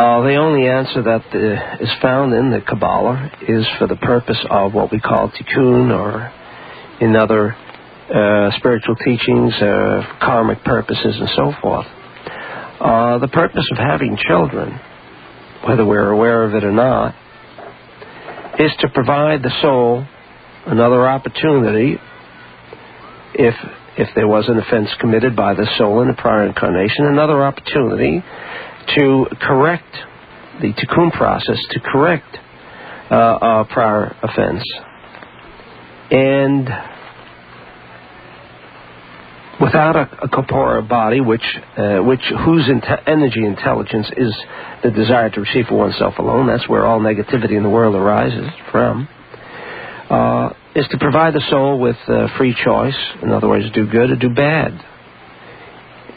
The only answer that is found in the Kabbalah is for the purpose of what we call tikkun, or in other spiritual teachings, karmic purposes and so forth. The purpose of having children, whether we're aware of it or not, is to provide the soul another opportunity if there was an offense committed by the soul in a prior incarnation, another opportunity to correct the tikkun process, to correct a prior offense. And without a corporeal body, whose energy intelligence is the desire to receive for oneself alone, that's where all negativity in the world arises from, is to provide the soul with free choice. In other words, do good or do bad.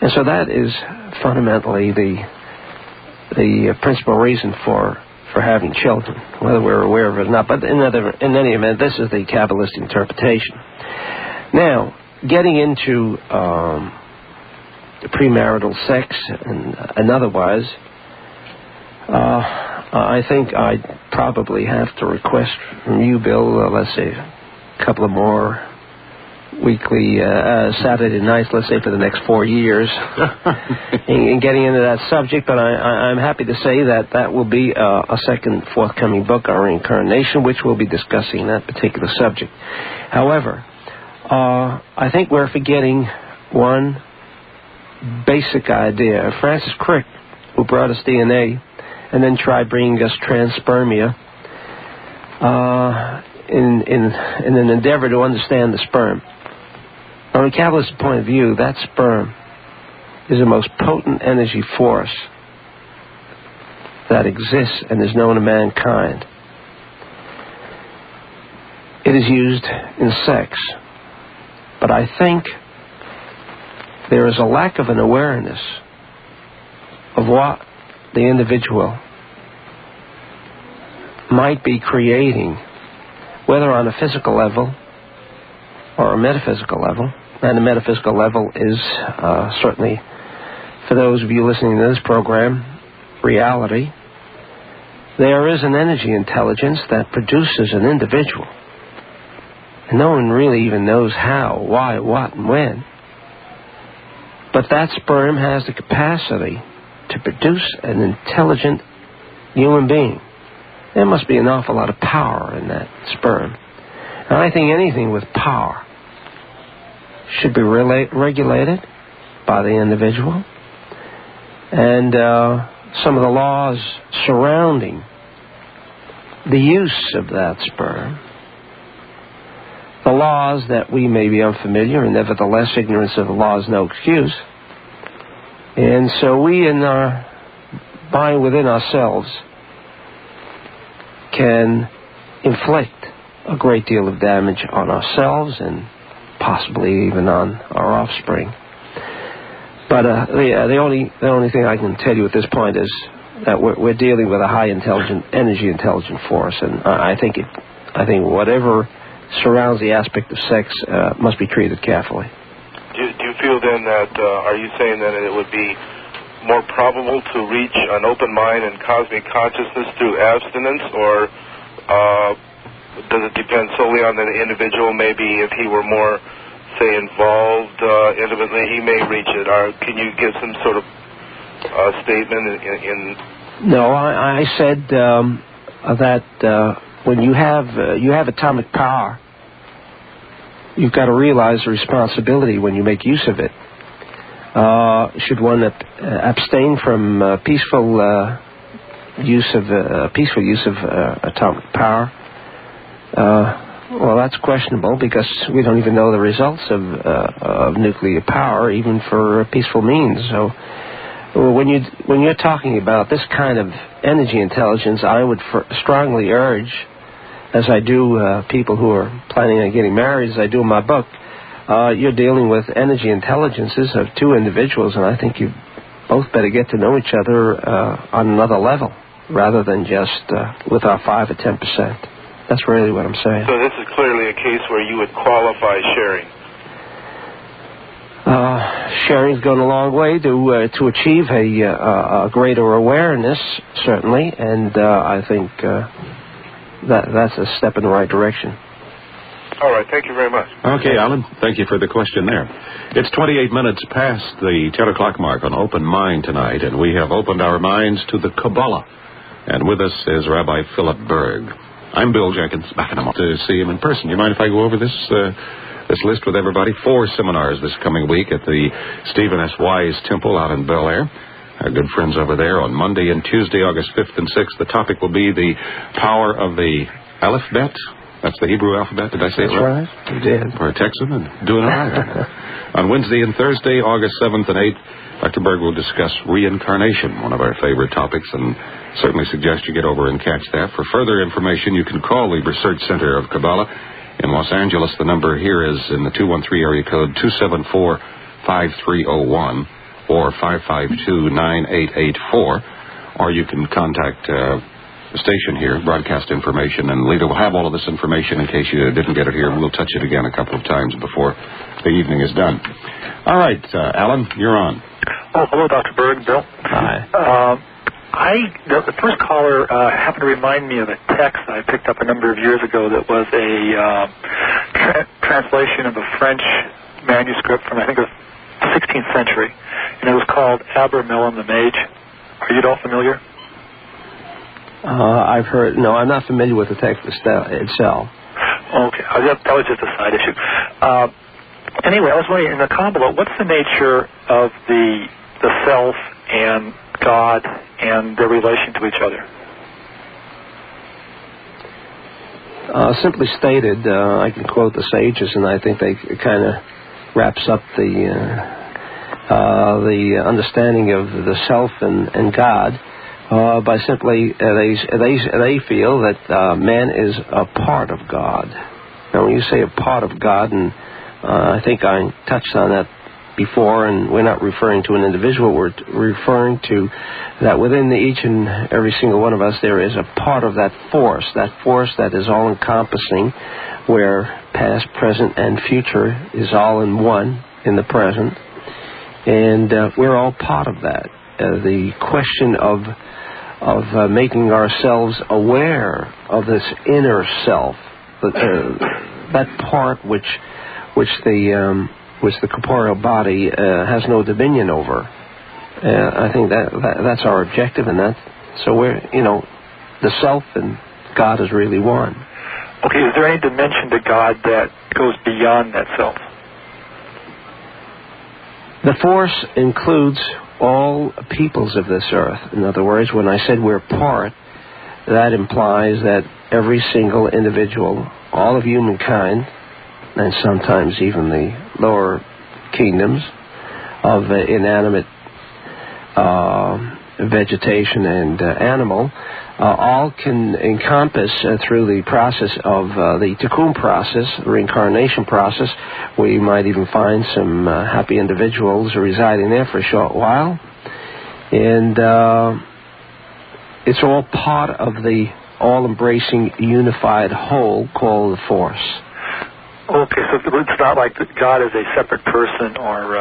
And so that is fundamentally the principal reason for having children, whether we're aware of it or not. But in any event, this is the Kabbalist interpretation. Now, getting into premarital sex and otherwise, I think I'd probably have to request from you, Bill, let's say a couple of more weekly Saturday nights, let's say for the next 4 years, in getting into that subject. But I'm happy to say that will be a second forthcoming book, our Reincarnation, which will be discussing that particular subject. However, I think we're forgetting one basic idea. Francis Crick, who brought us DNA and then tried bringing us transpermia in an endeavor to understand the sperm. From a Kabbalist point of view, that sperm is the most potent energy force that exists and is known to mankind. It is used in sex. But I think there is a lack of an awareness of what the individual might be creating, whether on a physical level or a metaphysical level. And the metaphysical level is certainly, for those of you listening to this program, reality. There is an energy intelligence that produces an individual. And no one really even knows how, why, what, and when. But that sperm has the capacity to produce an intelligent human being. There must be an awful lot of power in that sperm. And I think anything with power should be regulated by the individual. And some of the laws surrounding the use of that sperm, the laws that we may be unfamiliar, and nevertheless ignorance of the law is no excuse. And so we, in our mind within ourselves, can inflict a great deal of damage on ourselves and possibly even on our offspring. But the only thing I can tell you at this point is that we're dealing with a high energy intelligent force, and I think whatever surrounds the aspect of sex must be treated carefully. Do you feel then that, are you saying that it would be more probable to reach an open mind and cosmic consciousness through abstinence, or does it depend solely on the individual? Maybe if he were more, say, involved intimately, he may reach it. Or can you give some sort of statement in? No, I said that when you have atomic power, you've got to realize the responsibility when you make use of it. Should one abstain from peaceful use of atomic power? Well, that's questionable, because we don't even know the results of nuclear power, even for peaceful means. So, when you're talking about this kind of energy intelligence, I would strongly urge, as I do people who are planning on getting married, as I do in my book, you're dealing with energy intelligences of two individuals, and I think you both better get to know each other on another level, rather than just with our 5 or 10%. That's really what I'm saying. So this is clearly a case where you would qualify sharing. sharing's gone a long way to achieve a greater awareness, certainly, and I think that's a step in the right direction. All right, thank you very much. Okay, Alan, thank you for the question there. It's 28 minutes past the 10 o'clock mark on Open Mind tonight, and we have opened our minds to the Kabbalah. And with us is Rabbi Philip Berg. I'm Bill Jenkins, back in a moment to see him in person. You mind if I go over this list with everybody? 4 seminars this coming week at the Stephen S. Wise Temple out in Bel Air. Our good friends over there on Monday and Tuesday, August 5th and 6th. The topic will be the power of the alphabet. That's the Hebrew alphabet. Did I say it right? That's right. You did. For a Texan and doing all right. On Wednesday and Thursday, August 7th and 8th, Dr. Berg will discuss Reincarnation, one of our favorite topics, and certainly suggest you get over and catch that. For further information, you can call the Research Center of Kabbalah in Los Angeles. The number here is in the 213 area code 274-5301 or 552-9884, or you can contact the station here, broadcast information, and Lita will have all of this information in case you didn't get it here. We'll touch it again a couple of times before the evening is done. All right, Alan, you're on. Oh, hello, Dr. Berg, Bill. Hi. The first caller happened to remind me of a text I picked up a number of years ago that was a translation of a French manuscript from, I think, the 16th century, and it was called Abramelin the Mage. Are you at all familiar? I've heard. No, I'm not familiar with the text itself. Okay, that was just a side issue. Anyway, I was wondering, in the Kabbalah, what's the nature of the self and God and their relation to each other? Simply stated, I can quote the sages, and I think they kind of wraps up the understanding of the self and God. By simply, they feel that man is a part of God. Now, when you say a part of God, and I think I touched on that before, and we're not referring to an individual, we're referring to that within each and every single one of us there is a part of that force that is all-encompassing, where past, present, and future is all in one in the present, and we're all part of that. The question of making ourselves aware of this inner self, that part which the corporeal body has no dominion over. I think that's our objective, and so we're the self and God is really one. Okay, is there any dimension to God that goes beyond that self? The force includes all peoples of this earth. In other words, when I said we're part, that implies that every single individual, all of humankind, and sometimes even the lower kingdoms of inanimate vegetation and animal, all can encompass through the process of the tikkun process, the reincarnation process. We might even find some happy individuals residing there for a short while. And it's all part of the all-embracing unified whole called the force. Okay, so it's not like God is a separate person or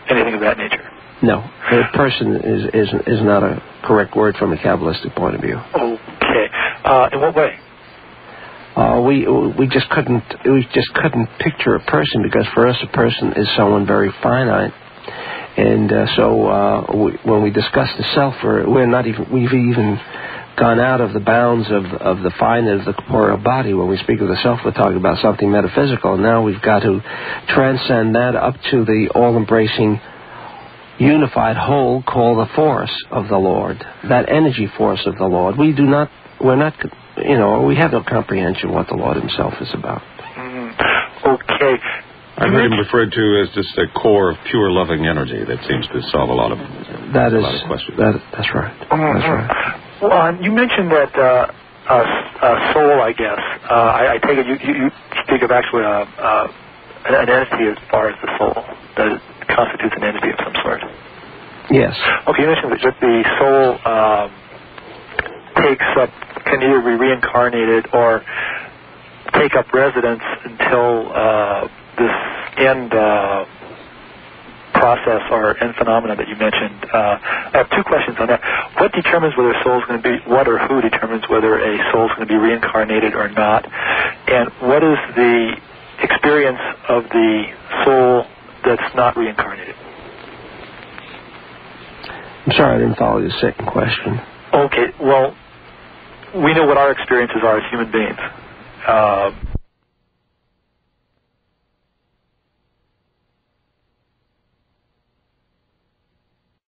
anything of that nature? No, a person is not a correct word from a Kabbalistic point of view. Okay, in what way? We just couldn't picture a person, because for us a person is someone very finite, and when we discuss the self, we've even gone out of the bounds of the finite of the corporeal body. When we speak of the self, we're talking about something metaphysical. Now we've got to transcend that up to the all-embracing unified whole called the force of the Lord, that energy force of the Lord. We have no comprehension what the Lord himself is about. Okay. I've heard him referred to as just a core of pure loving energy that seems to solve a lot of questions. That's right. That's right. Well, you mentioned that soul, I guess. I take it you speak of actually an entity as far as the soul, that it constitutes an entity of some sort. Yes. Okay, you mentioned that the soul can either be reincarnated or take up residence until this end process or end phenomena that you mentioned. I have two questions on that. What determines whether a soul is going to be, what or who determines whether a soul is going to be reincarnated or not? And what is the experience of the soul that's not reincarnated? I'm sorry, I didn't follow your second question. Okay, well, we know what our experiences are as human beings.